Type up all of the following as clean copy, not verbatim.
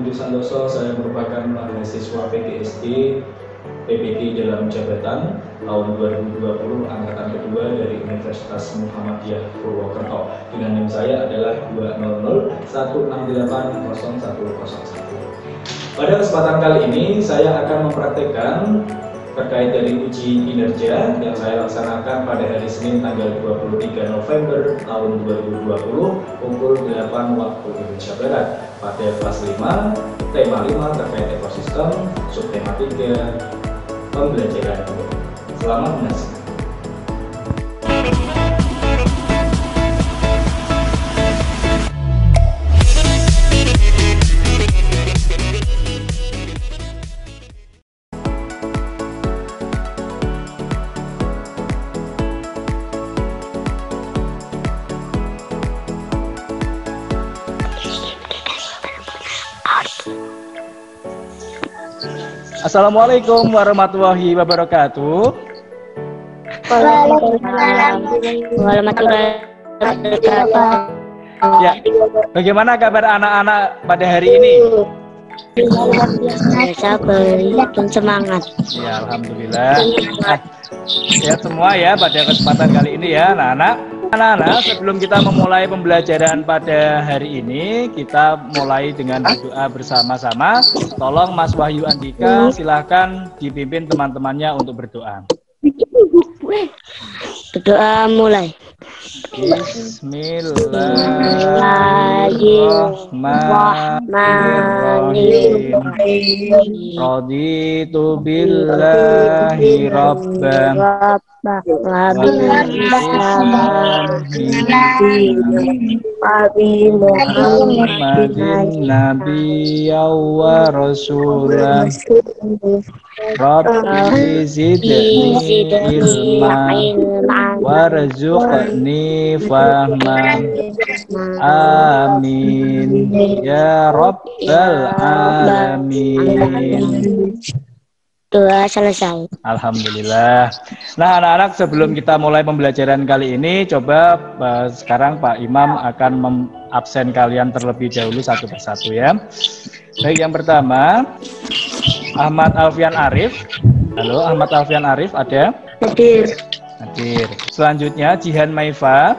Budi Santoso, saya merupakan mahasiswa PGSD PPG dalam jabatan tahun 2020 angkatan kedua dari Universitas Muhammadiyah Purwokerto. Dengan NIM saya adalah 20016860101. Pada kesempatan kali ini saya akan mempraktekkan terkait dari uji kinerja yang saya laksanakan pada hari Senin tanggal 23 November tahun 2020 pukul 8 waktu Indonesia Barat pada kelas 5, tema 5 terkait ekosistem, subtema 3 pembelajaran. Selamat menyaksikan. Assalamualaikum warahmatullahi wabarakatuh. Waalaikumsalam warahmatullahi wabarakatuh. Ya, bagaimana kabar anak-anak pada hari ini? Sabar dan semangat. Ya, alhamdulillah. Ya semua ya pada kesempatan kali ini ya, anak-anak, sebelum kita memulai pembelajaran pada hari ini, kita mulai dengan berdoa bersama-sama. Tolong Mas Wahyu Andika, silahkan dipimpin teman-temannya untuk berdoa. Berdoa mulai. Bismillahirrahmanirrahim. Raditu billahi rabban Muhammadin nabiyya wa rasulah. Rabbi zidni ilman warzuqni fahman. Amin ya rabbal alamin. Doa selesai. Alhamdulillah. Nah anak-anak, sebelum kita mulai pembelajaran kali ini, coba sekarang Pak Imam akan mengabsen kalian terlebih dahulu satu persatu ya. Baik, yang pertama Ahmad Alfian Arif. Halo Ahmad Alfian Arif, ada? Hadir. Hadir. Selanjutnya Jihan Maifa.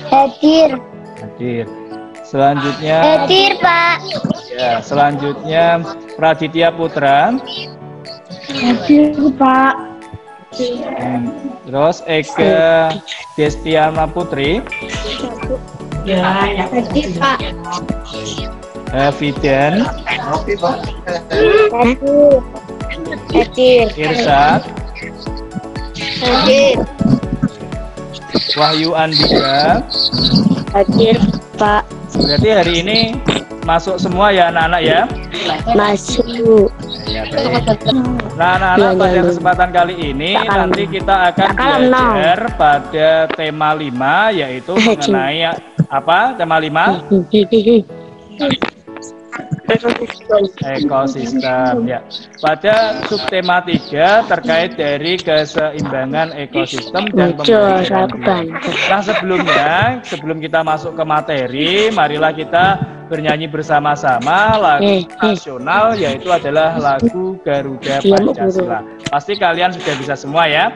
Hadir. Hadir. Selanjutnya Hadir, Pak. Ya, selanjutnya Praditya Putra. Hadir, Pak. Terus Eka Destiana Putri. Ya, hadir, Pak. Hafidan. Hadir. Irsyad. Hadir. Wahyu Andika. Hadir, Pak. Berarti hari ini masuk semua ya anak-anak ya? Masuk. Ya, baik. Nah anak-anak, pada kesempatan kali ini nanti kita akan belajar pada tema 5, yaitu mengenai apa tema 5? Ekosistem ya. Pada subtema 3 terkait dari keseimbangan ekosistem dan pembelajaran. Nah sebelum kita masuk ke materi, marilah kita bernyanyi bersama-sama lagu nasional, yaitu adalah lagu Garuda Pancasila. Pasti kalian sudah bisa semua ya.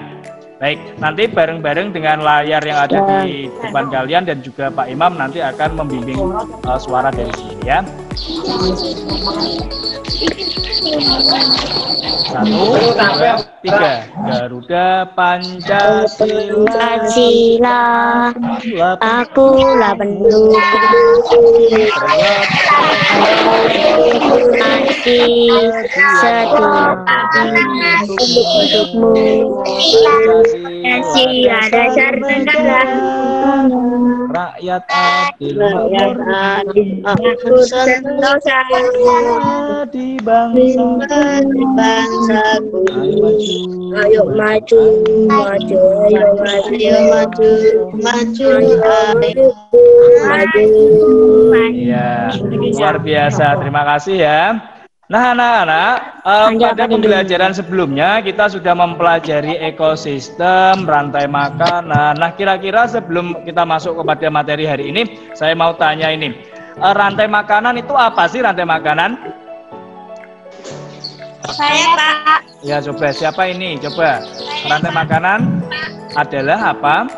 Baik, nanti bareng-bareng dengan layar yang ada di depan kalian, dan juga Pak Imam nanti akan membimbing suara dari sini ya. 1, 2, 3. Garuda Pancasila, akulah pendukung nasi setia untukmu. Ada dasar rakyat adil makmur sentosa di bangsaku. Ayo maju, maju, ayo maju, maju, maju. Iya, luar biasa. Terima kasih ya. Nah anak-anak, pada pembelajaran sebelumnya kita sudah mempelajari ekosistem, rantai makanan. Nah kira-kira sebelum kita masuk kepada materi hari ini, saya mau tanya ini, rantai makanan itu apa sih rantai makanan? Saya, Pak. Ya, coba siapa ini? Coba. Rantai makanan adalah apa?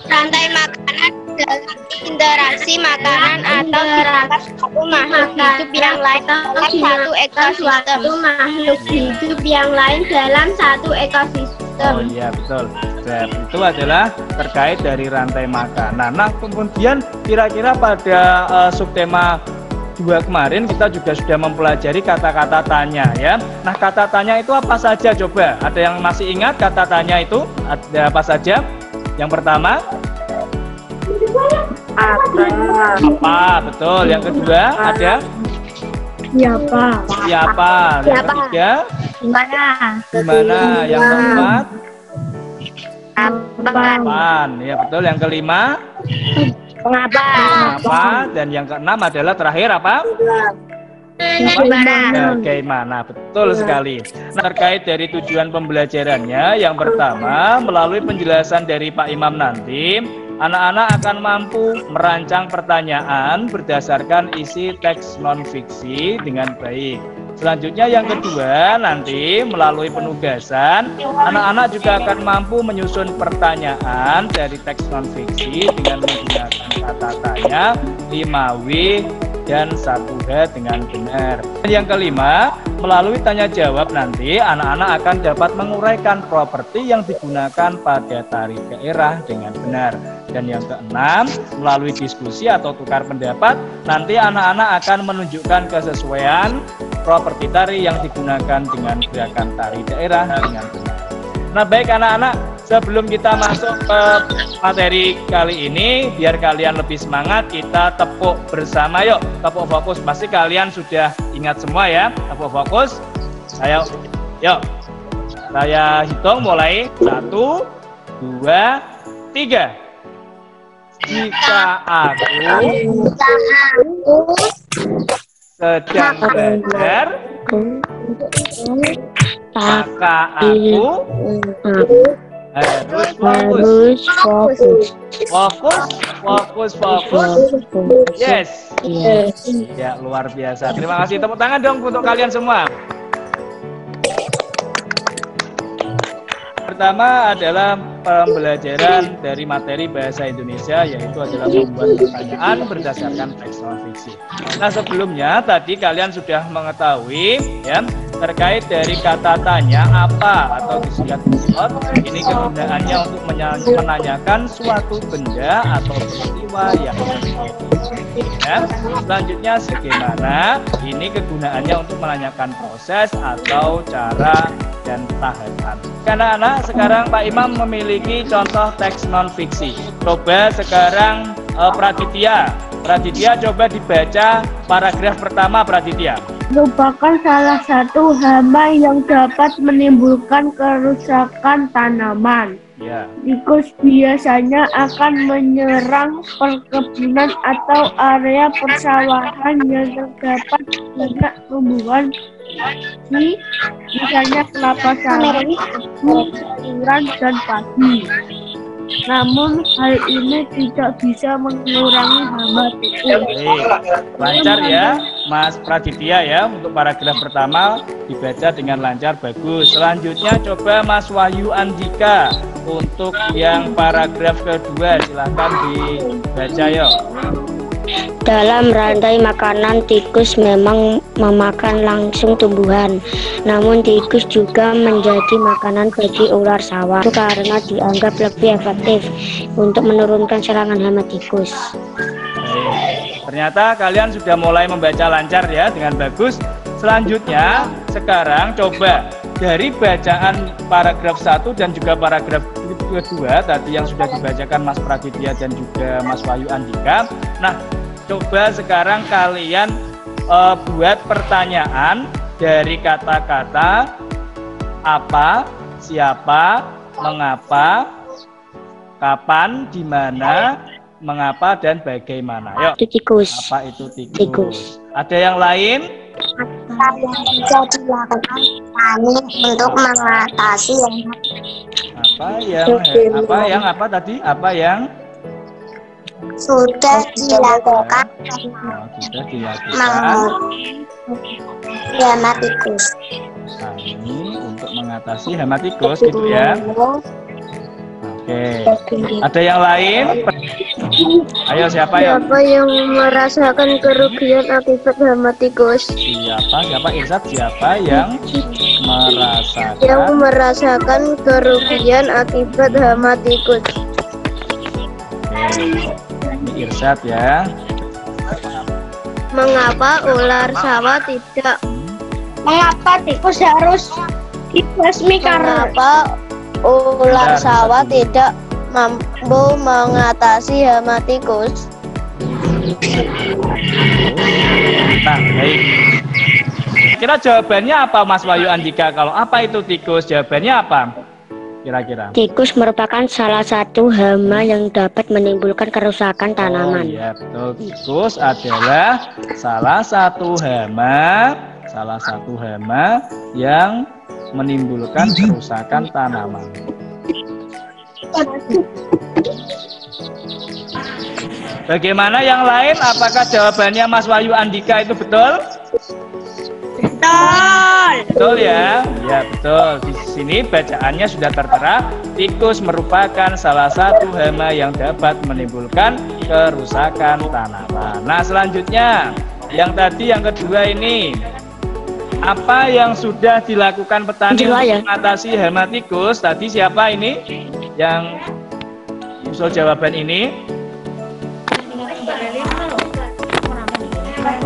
Rantai makanan adalah interaksi makanan atau interaksi satu makhluk hidup yang lain dalam satu ekosistem. Makhluk hidup yang lain dalam satu ekosistem. Oh iya, betul. Dan itu adalah terkait dari rantai makanan. Nah, kemudian kira-kira pada subtema 2 kemarin kita juga sudah mempelajari kata-kata tanya ya. Nah, kata tanya itu apa saja coba? Ada yang masih ingat kata tanya itu? Ada apa saja? Yang pertama? Apa? Betul. Yang kedua ada? Siapa? Siapa? Yang ketiga? Gimana? Gimana? Yang keempat? Kapan? Ya betul. Yang kelima? Mengapa? Apa? Dan yang keenam adalah terakhir apa? Bagaimana? Betul sekali. Nah, terkait dari tujuan pembelajarannya, yang pertama melalui penjelasan dari Pak Imam nanti, anak-anak akan mampu merancang pertanyaan berdasarkan isi teks non-fiksi dengan baik. Selanjutnya yang kedua, nanti melalui penugasan, anak-anak juga akan mampu menyusun pertanyaan dari teks non-fiksi dengan menggunakan kata tanya, 5W, dan 1H dengan benar. Dan yang kelima, melalui tanya jawab nanti, anak-anak akan dapat menguraikan properti yang digunakan pada tari daerah dengan benar. Dan yang keenam, melalui diskusi atau tukar pendapat, nanti anak-anak akan menunjukkan kesesuaian properti tari yang digunakan dengan gerakan tari daerah dengan benar. Nah, baik anak-anak, sebelum kita masuk ke materi kali ini, biar kalian lebih semangat, kita tepuk bersama yuk. Tepuk fokus, pasti kalian sudah ingat semua ya. Tepuk fokus. Ayo, yuk. Saya hitung mulai 1, 2, 3. Jika aku sedang belajar, maka aku harus fokus. Yes. Ya, luar biasa. Terima kasih. Tepuk tangan dong untuk kalian semua. Pertama adalah pembelajaran dari materi bahasa Indonesia, yaitu adalah membuat pertanyaan berdasarkan teks non-fiksi. Nah, sebelumnya tadi kalian sudah mengetahui ya terkait dari kata tanya apa atau disingkat SWOT. Ini kegunaannya untuk menanyakan suatu benda atau peristiwa yang terjadi. Ya. Selanjutnya bagaimana? Ini kegunaannya untuk menanyakan proses atau cara dan tahapan. Anak-anak, sekarang Pak Imam memiliki contoh teks non-fiksi. Coba sekarang Praditya coba dibaca paragraf pertama Praditya. Merupakan salah satu hama yang dapat menimbulkan kerusakan tanaman. Ya. Tikus biasanya akan menyerang perkebunan atau area persawahan yang terdapat banyak tumbuhan, misalnya kelapa sawit, sayuran, dan padi. Namun hal ini tidak bisa mengurangi hama tikus. Lancar ya Mas Praditya ya, untuk paragraf pertama dibaca dengan lancar, bagus. Selanjutnya coba Mas Wahyu Andika untuk yang paragraf kedua, silahkan dibaca yuk. Dalam rantai makanan, tikus memang memakan langsung tumbuhan. Namun tikus juga menjadi makanan bagi ular sawah. Itu karena dianggap lebih efektif untuk menurunkan serangan hama tikus. Baik. Ternyata kalian sudah mulai membaca lancar ya, dengan bagus. Selanjutnya, sekarang coba dari bacaan paragraf 1 dan juga paragraf kedua tadi yang sudah dibacakan Mas Praditya dan juga Mas Wahyu Andika. Nah, coba sekarang kalian buat pertanyaan dari kata-kata apa, siapa, mengapa, kapan, di mana, mengapa, dan bagaimana. Yuk. Itu tikus. Apa itu tikus? Tikus. Ada yang lain? Bisa dilakukan untuk mengatasi Apa yang tadi? Apa yang Sudah dilakukan Sudah dilakukan hama tikus. ini untuk mengatasi hama tikus gitu ya. Oke. Ada yang lain? Ayo siapa yang merasakan kerugian akibat hama tikus? Siapa Irsat? Siapa yang merasakan kerugian akibat hama tikus? Oke. Ini Irsat ya. Mengapa ular sawah tidak? Mengapa tikus harus dibasmi? Mengapa ular sawah tidak mampu mengatasi hama tikus? Nah, baik. Kira jawabannya apa Mas Wahyu Andika? Kalau apa itu tikus? Jawabannya apa? Kira-kira. Tikus merupakan salah satu hama yang dapat menimbulkan kerusakan tanaman. Oh iya betul, tikus adalah salah satu hama yang menimbulkan kerusakan tanaman. Bagaimana yang lain? Apakah jawabannya Mas Wahyu Andika itu betul? Betul ya? Ya betul. Di sini bacaannya sudah tertera. Tikus merupakan salah satu hama yang dapat menimbulkan kerusakan tanaman. Nah selanjutnya, yang tadi yang kedua ini, apa yang sudah dilakukan petani untuk mengatasi hama tikus? Tadi siapa ini yang usul jawaban ini?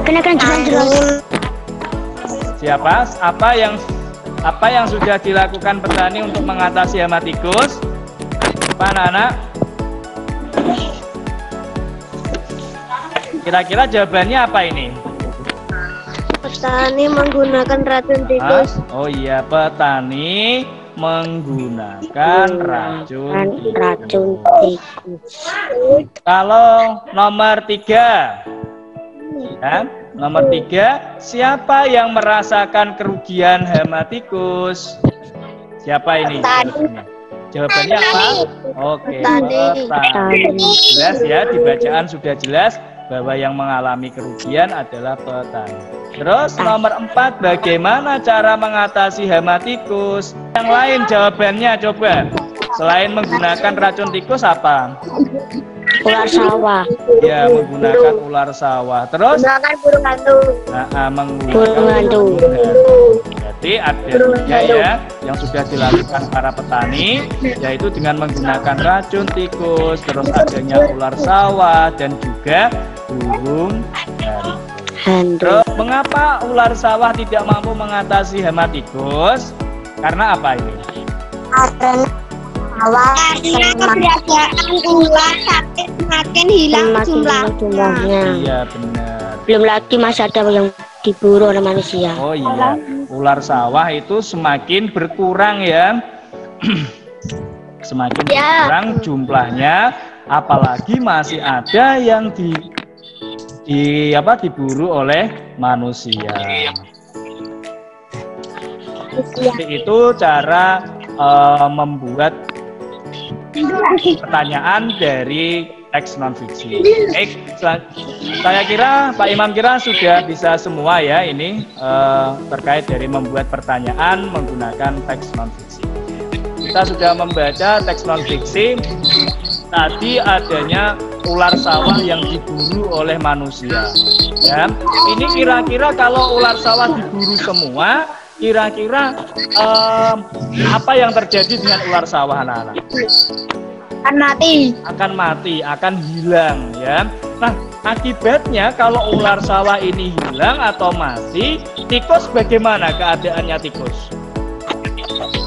Kenakan jelas. Siapa? Apa yang sudah dilakukan petani untuk mengatasi hama tikus? Apa anak-anak? Kira-kira jawabannya apa ini? Petani menggunakan racun tikus. Oh iya, petani menggunakan racun tikus. Kalau nomor 3, ya, nomor 3, siapa yang merasakan kerugian hama tikus? Siapa ini? Jawabannya apa? Oke, petani. Jelas ya, di bacaan sudah jelas bahwa yang mengalami kerugian adalah petani. Terus nomor 4, bagaimana cara mengatasi hama tikus? Yang lain jawabannya coba. Selain menggunakan racun tikus apa? Ular sawah. Ya, menggunakan ular sawah. Terus? Menggunakan burung hantu. Burung hantu. Jadi ada 3 ya yang sudah dilakukan para petani, yaitu dengan menggunakan racun tikus, terus adanya ular sawah dan juga burung hantu. Terus, mengapa ular sawah tidak mampu mengatasi hama tikus? Karena apa ini? Karena keberadaan ular semakin hilang jumlahnya. Iya benar. Belum lagi masih ada yang diburu oleh manusia. Oh iya, ular sawah itu semakin berkurang ya. Semakin berkurang jumlahnya, apalagi masih ada yang diburu oleh manusia. Seperti itu cara membuat pertanyaan dari teks non-fiksi. Saya kira Pak Imam kira sudah bisa semua ya ini terkait dari membuat pertanyaan menggunakan teks non-fiksi. Kita sudah membaca teks non-fiksi. Tadi adanya ular sawah yang diburu oleh manusia. Ya, ini kira-kira kalau ular sawah diburu semua, kira-kira apa yang terjadi dengan ular sawah anak-anak? Akan mati, akan hilang ya. Nah, akibatnya kalau ular sawah ini hilang atau mati, tikus bagaimana keadaannya tikus?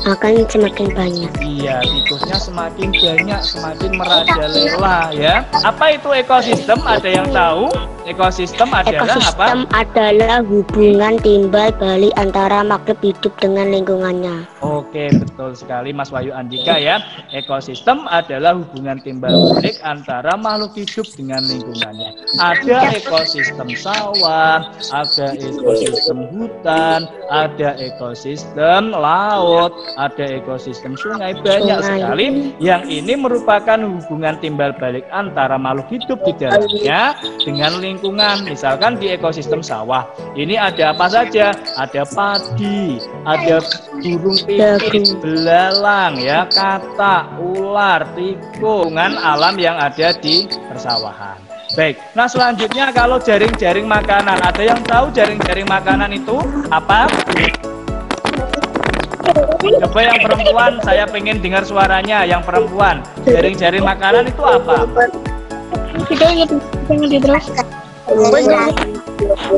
Akan semakin banyak. Iya, tikusnya semakin banyak, semakin merajalela ya. Apa itu ekosistem? Ada yang tahu Ekosistem adalah Ekosistem apa? adalah hubungan timbal balik antara makhluk hidup dengan lingkungannya. Oke, betul sekali Mas Wahyu Andika ya. Ekosistem adalah hubungan timbal balik antara makhluk hidup dengan lingkungannya. Ada ekosistem sawah, ada ekosistem hutan, ada ekosistem laut, ada ekosistem sungai, banyak sekali yang ini merupakan hubungan timbal balik antara makhluk hidup di dalamnya dengan lingkungan. Misalkan di ekosistem sawah, ini ada apa saja? Ada padi, ada burung pipit, belalang, ya, katak, ular, tikungan alam yang ada di persawahan. Baik, nah selanjutnya kalau jaring-jaring makanan, ada yang tahu jaring-jaring makanan itu apa? Coba yang perempuan, saya pengen dengar suaranya. Yang perempuan, jaring-jaring makanan itu apa?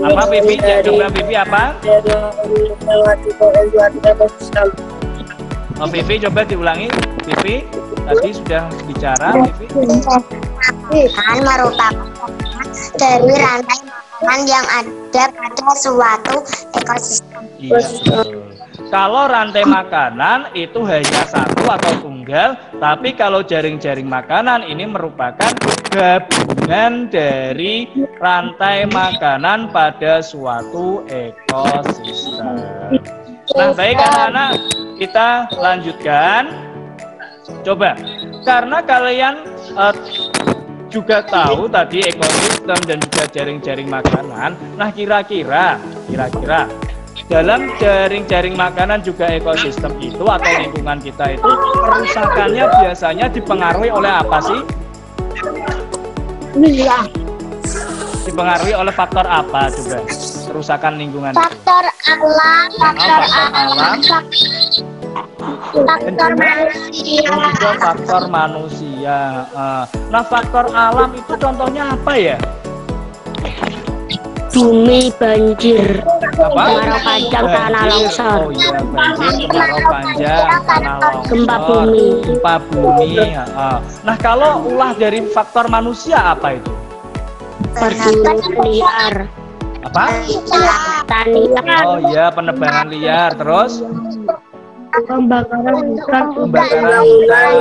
Apa Bibi? Coba Bibi apa? Oh Bibi coba diulangi. Bibi tadi sudah bicara. Bibi Kan merupakan dari rantai makanan yang ada pada suatu ekosistem. Iya betul. Kalau rantai makanan itu hanya satu atau tunggal, tapi kalau jaring-jaring makanan ini merupakan gabungan dari rantai makanan pada suatu ekosistem. Nah, baik anak-anak, kita lanjutkan. Coba, karena kalian juga tahu tadi ekosistem dan juga jaring-jaring makanan. Nah, kira-kira dalam jaring-jaring makanan juga ekosistem itu atau lingkungan kita itu kerusakannya biasanya dipengaruhi oleh apa sih? Dipengaruhi oleh faktor apa coba? Kerusakan lingkungan. Faktor alam, faktor alam, faktor manusia. Dan juga faktor manusia. Nah, faktor alam itu contohnya apa ya? Bumi, banjir, Apa? kemarau panjang, tanah longsor. Oh iya, banjir, kemarau panjang, tanah longsor, Gempa bumi. gempa bumi. Nah, kalau ulah dari faktor manusia apa itu? Perburuan liar, Apa? tanian, Oh iya, penebangan liar. Terus pembakaran hutan, pembakaran hutan.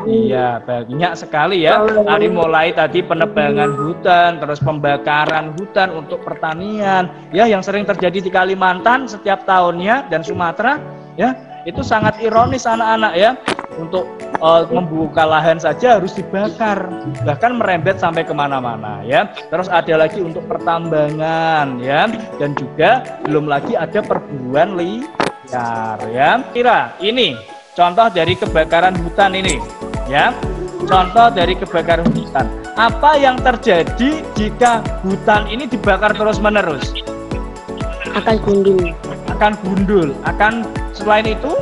Iya, banyak sekali ya. Dari mulai tadi penebangan hutan, terus pembakaran hutan untuk pertanian, ya, yang sering terjadi di Kalimantan setiap tahunnya dan Sumatera, ya, itu sangat ironis anak-anak ya. Untuk membuka lahan saja harus dibakar, bahkan merembet sampai kemana-mana ya. Terus ada lagi untuk pertambangan ya, dan juga belum lagi ada perburuan liar ya. Kira ini contoh dari kebakaran hutan ini ya. Contoh dari kebakaran hutan. Apa yang terjadi jika hutan ini dibakar terus-menerus? akan gundul. Akan gundul. Akan selain itu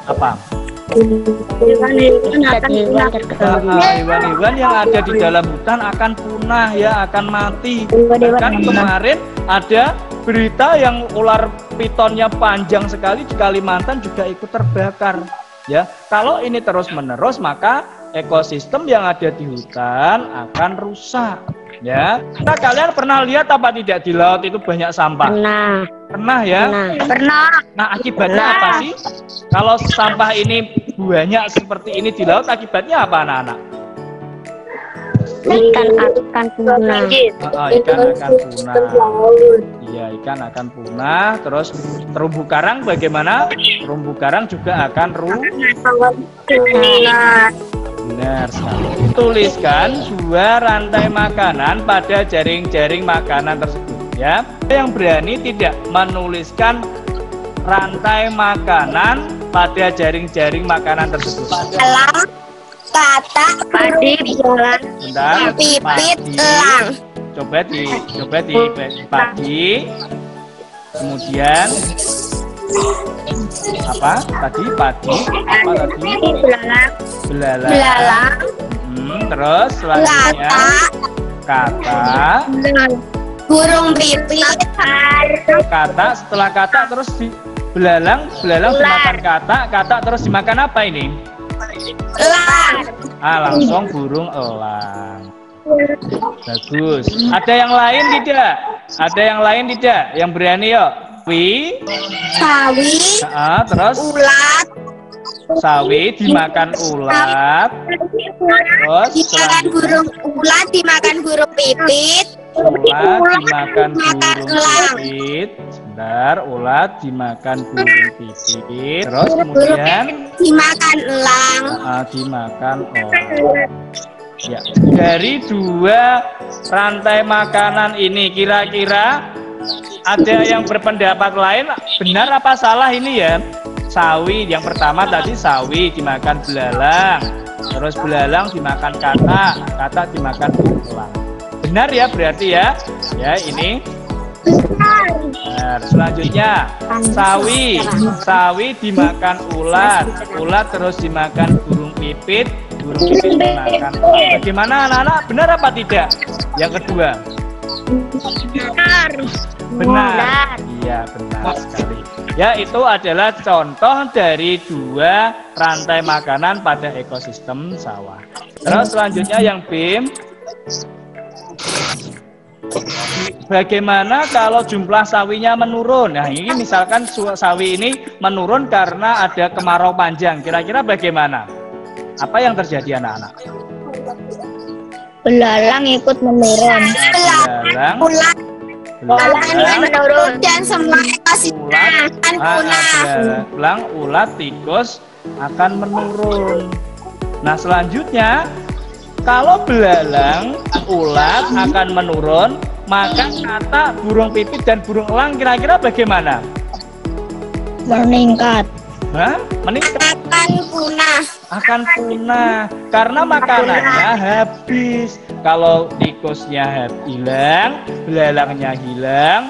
apa? Hewan-hewan terganggu. Hewan-hewan yang ada di dalam hutan akan punah ya, akan mati. Bahkan kemarin ada berita yang ular pitonnya panjang sekali di Kalimantan juga ikut terbakar ya. Kalau ini terus-menerus maka ekosistem yang ada di hutan akan rusak ya. Nah, kalian pernah lihat apa tidak di laut itu banyak sampah? Pernah ya? Pernah. Nah, akibatnya apa sih? Kalau sampah ini banyak seperti ini di laut, akibatnya apa anak-anak? Ikan akan punah. Ikan akan punah. Iya, ikan akan punah. Terus terumbu karang bagaimana? Terumbu karang juga akan Benar sekali. Tuliskan dua rantai makanan pada jaring-jaring makanan tersebut ya. Yang berani tidak menuliskan rantai makanan pada jaring-jaring makanan tersebut. Elang, katak, Padi, belalang, Bentar, pipit, padi. elang. Coba di padi. Kemudian apa? Tadi padi. Apa tadi? Belalang. Terus selanjutnya kata. Burung pipit, Kata, setelah kata terus Belalang dimakan katak terus dimakan apa ini? Elang. Langsung burung elang. Bagus. Ada yang lain tidak? Ada yang lain tidak? Yang berani yuk. Sawi. Terus Ulat. sawi dimakan ulat. Terus Dimakan burung ulat, dimakan burung pipit. ulat dimakan burung pipit. Sebentar, ulat dimakan burung pipit. Terus kemudian Dimakan elang. dimakan elang. Ya, dari dua rantai makanan ini kira-kira ada yang berpendapat lain benar apa salah ini ya? Sawi yang pertama tadi sawi dimakan belalang, terus belalang dimakan katak dimakan elang. Benar ya berarti ya? Ya ini. Benar. Selanjutnya sawi dimakan ulat terus dimakan burung pipit dimakan elang. Bagaimana anak-anak? Benar apa tidak? Yang kedua. Benar. Iya, benar sekali. Ya, itu adalah contoh dari dua rantai makanan pada ekosistem sawah. Terus selanjutnya yang BIM. Bagaimana kalau jumlah sawinya menurun? Nah, ini misalkan sawi ini menurun karena ada kemarau panjang. Kira-kira bagaimana? Apa yang terjadi anak-anak? Belalang ikut menurun. Belalang menurun dan semua ekosistem akan punah. Belalang, ulat, tikus akan menurun. Nah selanjutnya, kalau belalang, ulat akan menurun, maka katak, burung pipit dan burung elang kira-kira bagaimana? Meningkat. Meningkat. Akan punah karena makanannya habis. Kalau tikusnya hilang, belalangnya hilang,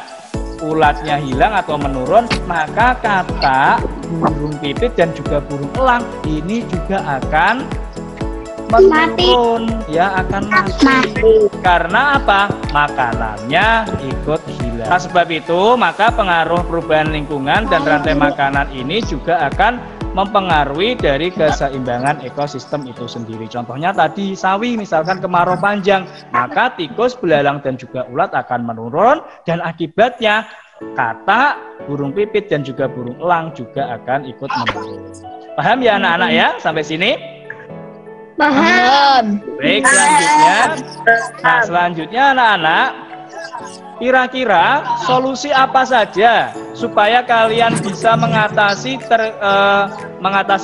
ulatnya hilang atau menurun, maka katak, burung pipit dan juga burung elang ini juga akan menurun, ya akan mati. Karena apa? Makanannya ikut hilang. Nah, sebab itu maka pengaruh perubahan lingkungan dan rantai makanan ini juga akan mempengaruhi dari keseimbangan ekosistem itu sendiri. Contohnya tadi sawi, misalkan kemarau panjang, maka tikus, belalang dan juga ulat akan menurun dan akibatnya katak, burung pipit dan juga burung elang juga akan ikut menurun. Paham ya anak-anak ya sampai sini? Paham. Baik, selanjutnya. Nah, selanjutnya anak-anak, kira-kira solusi apa saja supaya kalian bisa mengatasi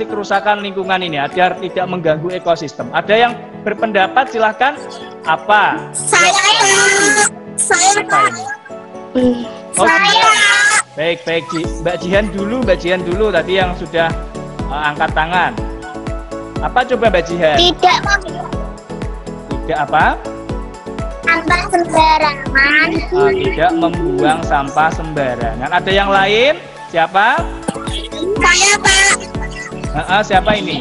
kerusakan lingkungan ini agar tidak mengganggu ekosistem? Ada yang berpendapat silahkan. Apa? Saya Baik, Mbak Jihan dulu tadi yang sudah angkat tangan. Apa coba Mbak Jihan? Tidak apa? Sampah sembarangan. Tidak membuang sampah sembarangan. Ada yang lain? Siapa? Saya Pak. Siapa ini?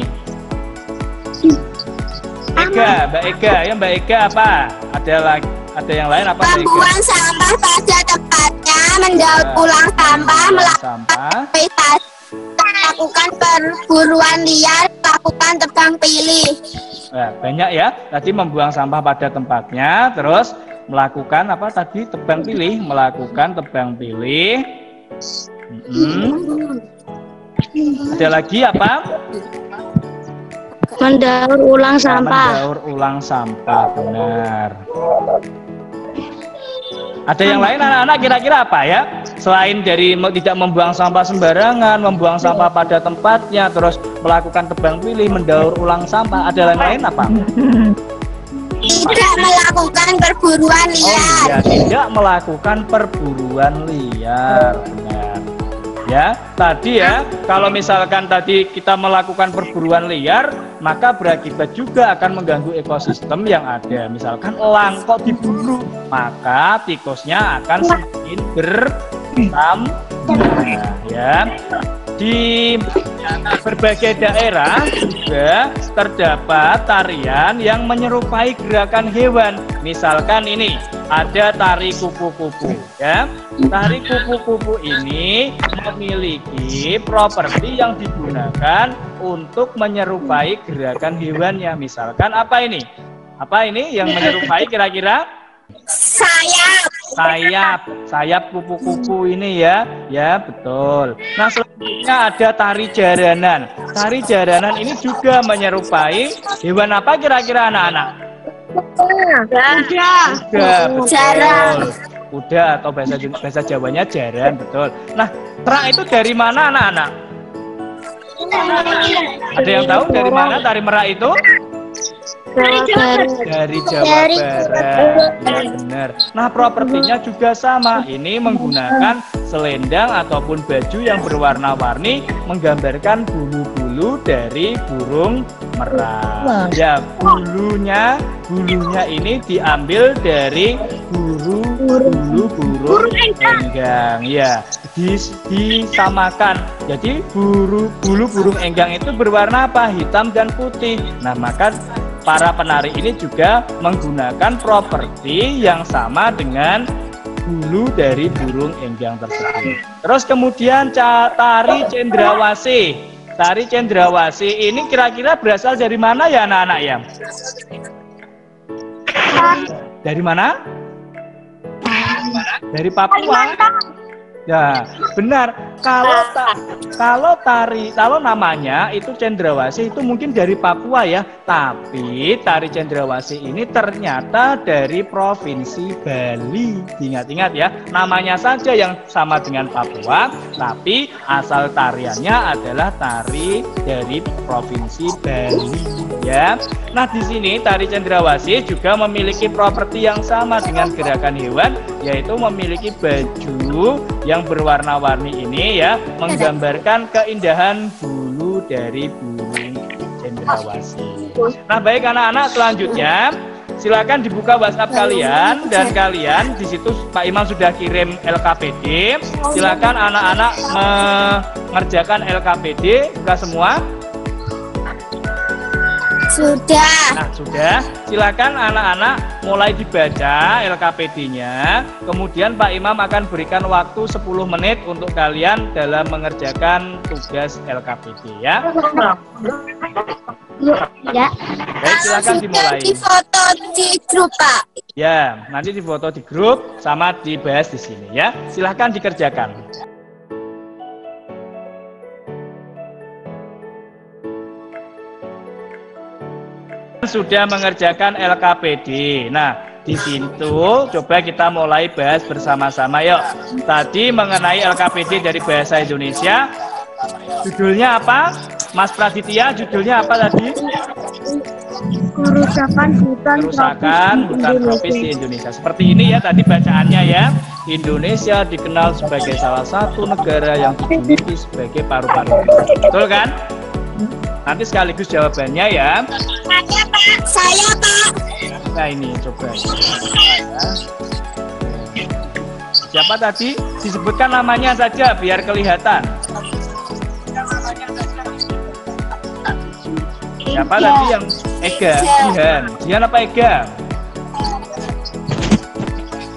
Ega, Mbak Ega. Ya Mbak Ega apa? Ada yang lain apa? Membuang sampah pada tempatnya, mendaur ulang sampah, melakukan perburuan liar, melakukan tebang pilih. Nah, banyak ya. Tadi membuang sampah pada tempatnya, terus melakukan apa tadi? Tebang pilih, melakukan tebang pilih. Ada lagi apa? Mendaur ulang sampah. Mendaur ulang sampah, benar. Ada yang lain anak-anak kira-kira apa ya? Selain dari tidak membuang sampah sembarangan, membuang sampah pada tempatnya, terus melakukan tebang pilih, mendaur ulang sampah, ada yang lain apa? Tidak melakukan perburuan liar. Oh iya, tidak melakukan perburuan liar, benar. Ya, tadi ya, kalau misalkan tadi kita melakukan perburuan liar, maka berakibat juga akan mengganggu ekosistem yang ada. Misalkan elang kok diburu, maka tikusnya akan semakin bertambah, ya. Di berbagai daerah juga terdapat tarian yang menyerupai gerakan hewan. Misalkan ini ada tari kupu-kupu ya. Tari kupu-kupu ini memiliki properti yang digunakan untuk menyerupai gerakan hewannya. Misalkan apa ini? Apa ini yang menyerupai kira-kira? Sayap kupu-kupu ini ya. Ya, betul. Nah, selanjutnya ada tari jaranan. Tari jaranan ini juga menyerupai hewan apa kira-kira anak-anak? Kuda, betul. Kuda atau bahasa Jawanya jaran, betul. Nah, merak itu dari mana anak-anak? Ada yang tahu dari mana tari merak itu? Dari Jawa Barat, ya benar. Nah, propertinya juga sama. Ini menggunakan selendang ataupun baju yang berwarna-warni menggambarkan bulu-bulu dari burung merak. Ya, bulunya ini diambil dari bulu burung enggang. Ya, disamakan. Jadi bulu burung enggang itu berwarna apa? Hitam dan putih. Nah, maka para penari ini juga menggunakan properti yang sama dengan bulu dari burung enggang tersebut. Terus kemudian tari cendrawasih. Tari cendrawasih ini kira-kira berasal dari mana ya anak-anak ya? Dari mana? Dari Papua. Ya, benar. Kalau namanya itu cendrawasih itu mungkin dari Papua ya. Tapi tari cendrawasih ini ternyata dari Provinsi Bali. Ingat-ingat ya, namanya saja yang sama dengan Papua, tapi asal tariannya adalah tari dari Provinsi Bali ya. Nah, di sini tari cendrawasih juga memiliki properti yang sama dengan gerakan hewan, yaitu memiliki baju yang berwarna-warni ini ya, menggambarkan keindahan bulu dari burung cendrawasih. Nah, baik anak-anak, selanjutnya silakan dibuka WhatsApp kalian, dan kalian di situ Pak Imam sudah kirim LKPD. Silakan anak-anak mengerjakan LKPD. Sudah semua? Sudah. Nah, sudah. Silakan anak-anak mulai dibaca LKPD-nya. Kemudian Pak Imam akan berikan waktu 10 menit untuk kalian dalam mengerjakan tugas LKPD ya. Ya. Baik, silakan dimulai. Di foto di grup, Pak. Ya, nanti difoto di grup sama dibahas di sini ya. Silakan dikerjakan. Sudah mengerjakan LKPD. Nah, di situ coba kita mulai bahas bersama-sama yuk. Tadi mengenai LKPD dari bahasa Indonesia, judulnya apa? Mas Praditya, judulnya apa tadi? Kerusakan hutan tropis di Indonesia. Seperti ini ya tadi bacaannya ya. Indonesia dikenal sebagai salah satu negara yang dimiliki sebagai paru-paru. Betul kan? Nanti sekaligus jawabannya ya. Saya, Pak. Nah, ini coba. Siapa tadi? Disebutkan namanya saja biar kelihatan. Siapa tadi yang Ega? Jihan apa Ega?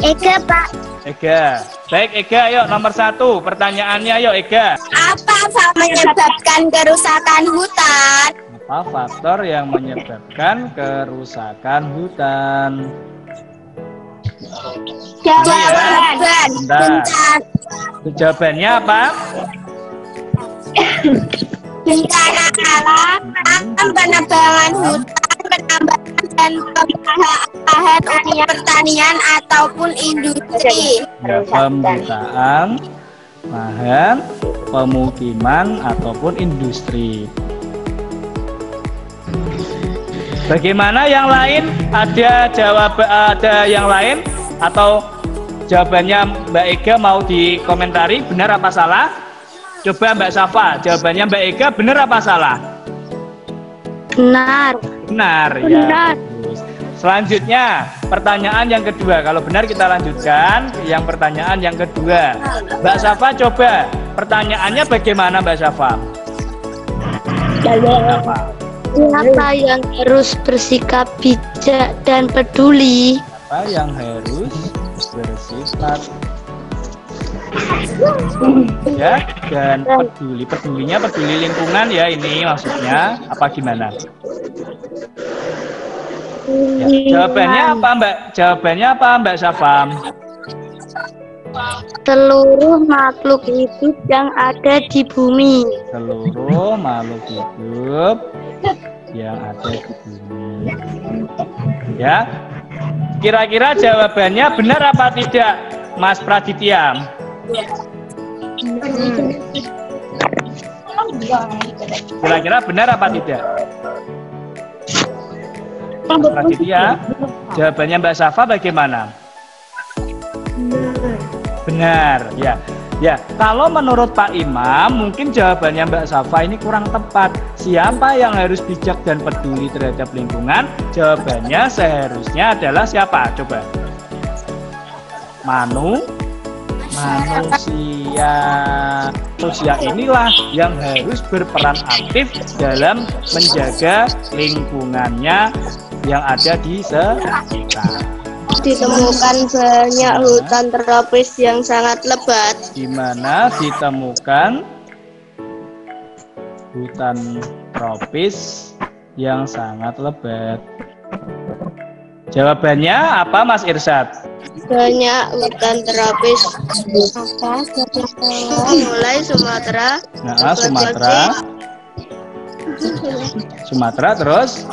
Ega, Pak. Ega. Baik Ega, yuk nomor 1. Pertanyaannya yuk Ega. Apa menyebabkan kerusakan hutan? Apa faktor yang menyebabkan kerusakan hutan? Jawaban. Bentar. Jawabannya apa? Bencana alam, penebangan hutan, penambangan dan pembukaan area pertanian ataupun industri. Ya, pembukaan lahan, pemukiman ataupun industri. Bagaimana yang lain? Ada yang lain atau jawabannya Mbak Ega mau dikomentari benar apa salah? Coba Mbak Safa, jawabannya Mbak Ega benar apa salah? Benar. Benar ya. Selanjutnya, pertanyaan yang kedua. Kalau benar kita lanjutkan yang pertanyaan yang kedua. Mbak Safa coba, pertanyaannya bagaimana Mbak Safa? Siapa yang harus bersikap bijak dan peduli? Siapa yang harus bersifat ya dan peduli? Pedulinya peduli lingkungan ya, ini maksudnya apa gimana? Ya, jawabannya apa Mbak? Jawabannya apa Mbak Syafam? Seluruh makhluk hidup yang ada di bumi. Seluruh makhluk hidup yang ada di bumi. Ya, kira-kira jawabannya benar apa tidak, Mas Praditya? Kira-kira benar apa tidak? Praditya, jawabannya Mbak Safa bagaimana? Benar, ya. Ya, kalau menurut Pak Imam, mungkin jawabannya Mbak Safa ini kurang tepat. Siapa yang harus bijak dan peduli terhadap lingkungan? Jawabannya seharusnya adalah siapa? Coba. Manusia. Manusia inilah yang harus berperan aktif dalam menjaga lingkungannya yang ada di sekitar. Ditemukan banyak hutan tropis yang sangat lebat. Di mana ditemukan hutan tropis yang sangat lebat? Jawabannya apa, Mas Irsyad? Banyak hutan tropis mulai Sumatera, Nah, Sumatera terus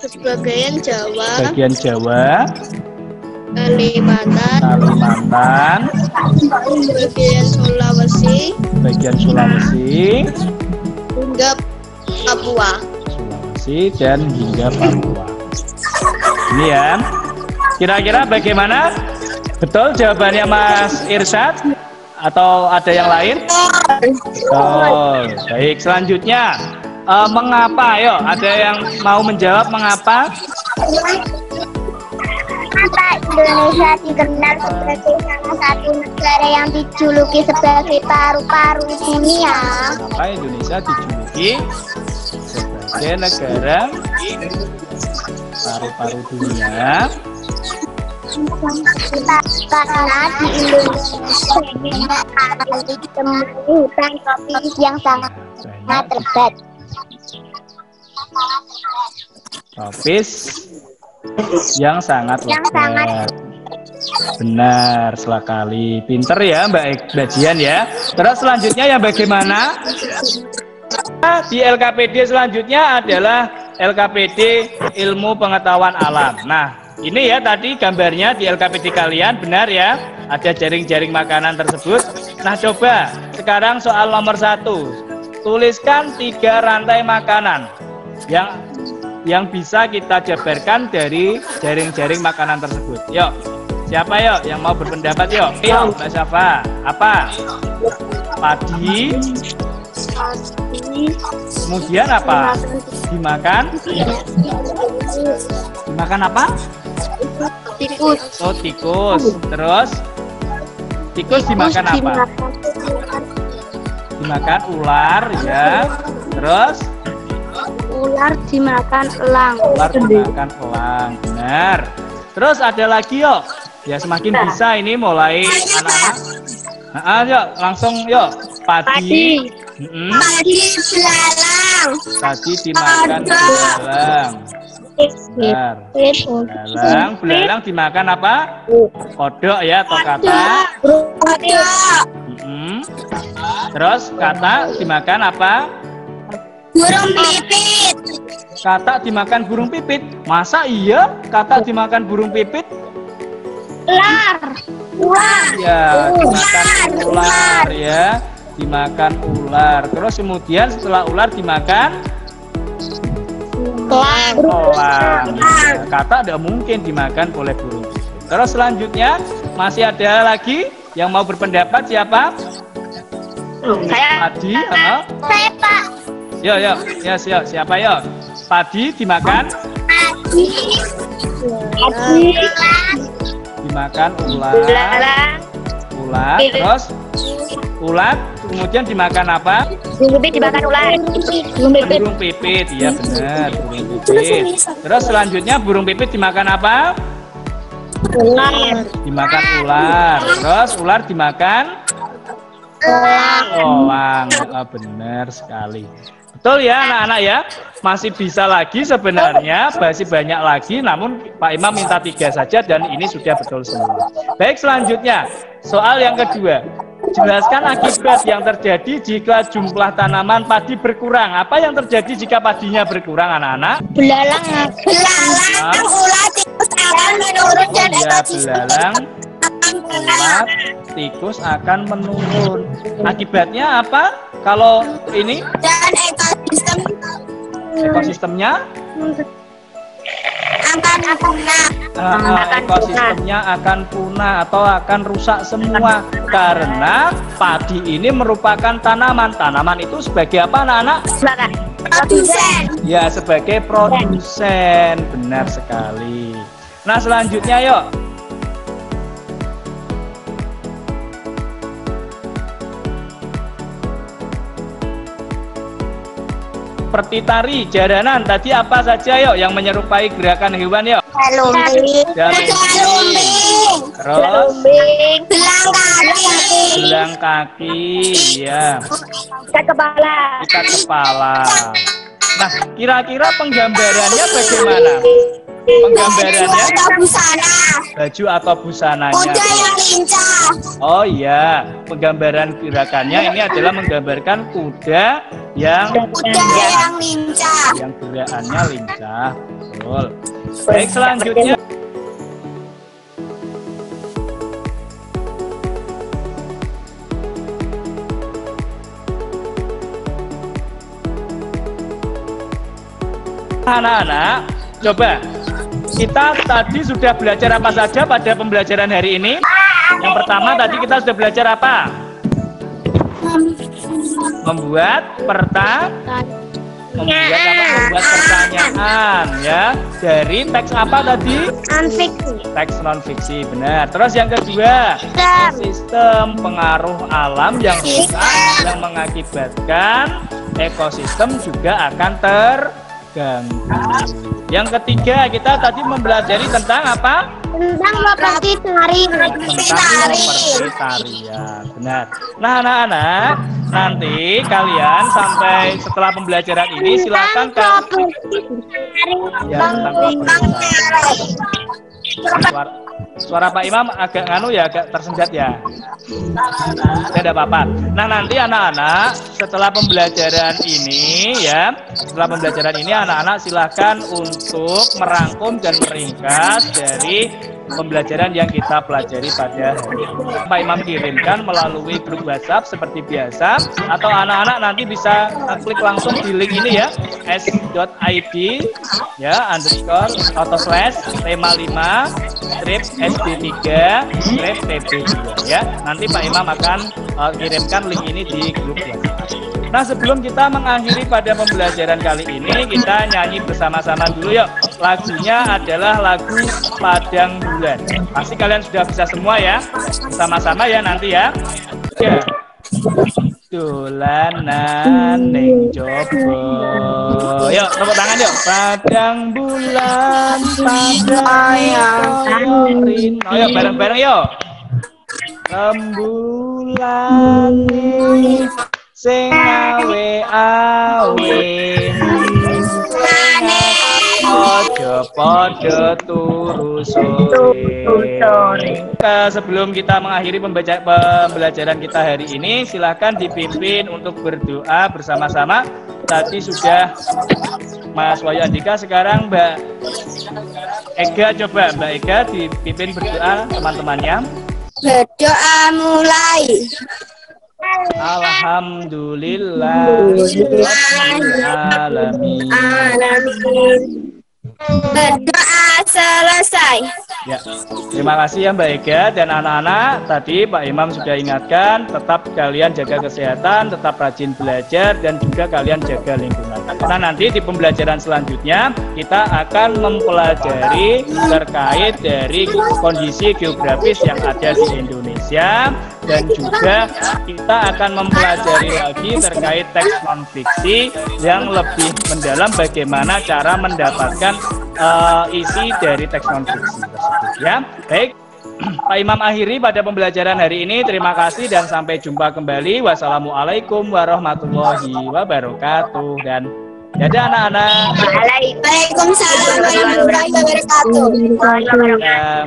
sebagian Jawa, Kalimantan, bagian Sulawesi, hingga Papua. Sulawesi dan hingga Papua. Ini ya. Kira-kira bagaimana? Betul jawabannya Mas Irsyad? Atau ada yang lain? Betul. Baik, selanjutnya. Mengapa? Ayo, ada yang mau menjawab mengapa? Kenapa Indonesia dikenal sebagai salah satu negara yang dijuluki sebagai paru-paru dunia? Kenapa Indonesia dijuluki sebagai negara paru-paru dunia? Karena di Indonesia ditemui hutan tropis yang sangat lebat. Tropis yang sangat lebat. Benar sekali. Pinter ya Mbak Dian ya. Terus selanjutnya yang bagaimana? Di LKPD selanjutnya adalah LKPD Ilmu Pengetahuan Alam. Nah, ini ya tadi gambarnya di LKPD kalian, benar ya? Ada jaring-jaring makanan tersebut. Nah, coba sekarang soal nomor 1. Tuliskan 3 rantai makanan yang bisa kita jabarkan dari jaring-jaring makanan tersebut. Yuk, siapa yuk yang mau berpendapat yuk? Yuk, Mbak Safa. Apa? Padi. Kemudian apa? Dimakan apa? Tikus. Oh, tikus. Terus tikus dimakan apa? Dimakan ular ya. Terus Ular dimakan elang. ular dimakan elang. Benar. Terus ada lagi yuk. Ya semakin bisa ini mulai anak-anak. Nah, yuk langsung yuk. Padi. Padi belalang. Tadi dimakan belalang. Benar. Belalang dimakan apa? Kodok ya atau kata? Terus kata dimakan apa? Burung pipit. Kata dimakan burung pipit. Masa iya kata dimakan burung pipit? Ular. Ya, dimakan ular ya. Dimakan ular. Terus kemudian setelah ular dimakan elang. Ya, kata tidak mungkin dimakan oleh burung pipit. Terus selanjutnya masih ada lagi yang mau berpendapat siapa? Padi, Saya Pak. Yo, siapa yo? Padi dimakan? Padi Dimakan ulat, terus ulat, kemudian dimakan apa? Burung pipit dimakan ular. Burung pipit, iya benar, burung pipit. Terus selanjutnya burung pipit dimakan apa? Ular. Dimakan ular. Terus ular dimakan elang. Oh, benar sekali. Betul ya anak-anak ya. Masih bisa lagi sebenarnya, masih banyak lagi. Namun Pak Imam minta 3 saja dan ini sudah betul semua. Baik, selanjutnya soal yang kedua. Jelaskan akibat yang terjadi jika jumlah tanaman padi berkurang. Apa yang terjadi jika padinya berkurang anak-anak? Belalang ulat tikus akan menurun dan belalang ulat tikus akan menurun. Akibatnya apa? Kalau ini dan ekosistemnya akan punah. Ekosistemnya akan punah atau akan rusak semua karena padi ini merupakan tanaman. Tanaman itu sebagai apa anak-anak? Produsen. Ya, sebagai produsen. Benar sekali. Nah, selanjutnya yuk. Seperti tari, jaranan, tadi apa saja yuk yang menyerupai gerakan hewan yuk? Lumbing. Terus Gelang gelang kaki, ya. Ikat kepala. Ikat kepala. Nah, kira-kira penggambarannya bagaimana? Penggambarannya baju atau busananya? Kuda yang lincah. Oh iya, penggambaran gerakannya ini adalah menggambarkan kuda yang lincah. yang gerakannya lincah. Betul. Baik, selanjutnya anak-anak, coba kita tadi sudah belajar apa saja pada pembelajaran hari ini? Yang pertama tadi kita sudah belajar apa? Membuat pertanyaan ya. Dari teks apa tadi? Non-fiksi. Teks non-fiksi, benar. Terus yang kedua, sistem pengaruh alam yang rusak yang mengakibatkan ekosistem juga akan terganggu. Yang ketiga, kita tadi mempelajari tentang apa? Tentang properti tari. Tarian, benar. Nah, anak-anak, nanti kalian sampai setelah pembelajaran ini silakan ke suara Pak Imam agak agak tersendat ya. Tidak apa-apa. Nah, nanti anak-anak setelah pembelajaran ini ya, anak-anak silakan untuk merangkum dan meringkas dari pembelajaran yang kita pelajari pada hari ini. Pak Imam kirimkan melalui grup WhatsApp seperti biasa, atau anak-anak nanti bisa klik langsung di link ini ya, s.id ya _/ tema 5 SD3 PB2 ya. Nanti Pak Imam akan kirimkan link ini di grup WhatsApp. Nah, sebelum kita mengakhiri pada pembelajaran kali ini, kita nyanyi bersama-sama dulu yuk. Lagunya adalah lagu Padang Bulan. Pasti kalian sudah bisa semua ya. Bersama-sama ya nanti ya. Ya. Dolanan ning jopo. Yuk, tepuk tangan yuk. Padang bulan, padang rino. Yuk, bareng-bareng yuk. Rembulan sing awe-awe ojo podo turu sore. Sebelum kita mengakhiri pembelajaran kita hari ini, silakan dipimpin untuk berdoa bersama-sama. Tadi sudah Mas Wahyu Andika, sekarang Mbak Ega, coba Mbak Ega dipimpin berdoa teman-temannya. Berdoa mulai. Alhamdulillah alamin. Berdoa selesai. Ya, terima kasih ya Mbak Ega dan anak-anak. Tadi Pak Imam sudah ingatkan, tetap kalian jaga kesehatan, tetap rajin belajar, dan juga kalian jaga lingkungan. Nah, nanti di pembelajaran selanjutnya kita akan mempelajari terkait dari kondisi geografis yang ada di Indonesia, dan juga kita akan mempelajari lagi terkait teks non-fiksi yang lebih mendalam, bagaimana cara mendapatkan isi dari teks non-fiksi tersebut ya. Baik, Pak Imam akhiri pada pembelajaran hari ini. Terima kasih dan sampai jumpa kembali. Wassalamualaikum warahmatullahi wabarakatuh, dan dadah anak-anak. Waalaikumsalam warahmatullahi wabarakatuh. Ya.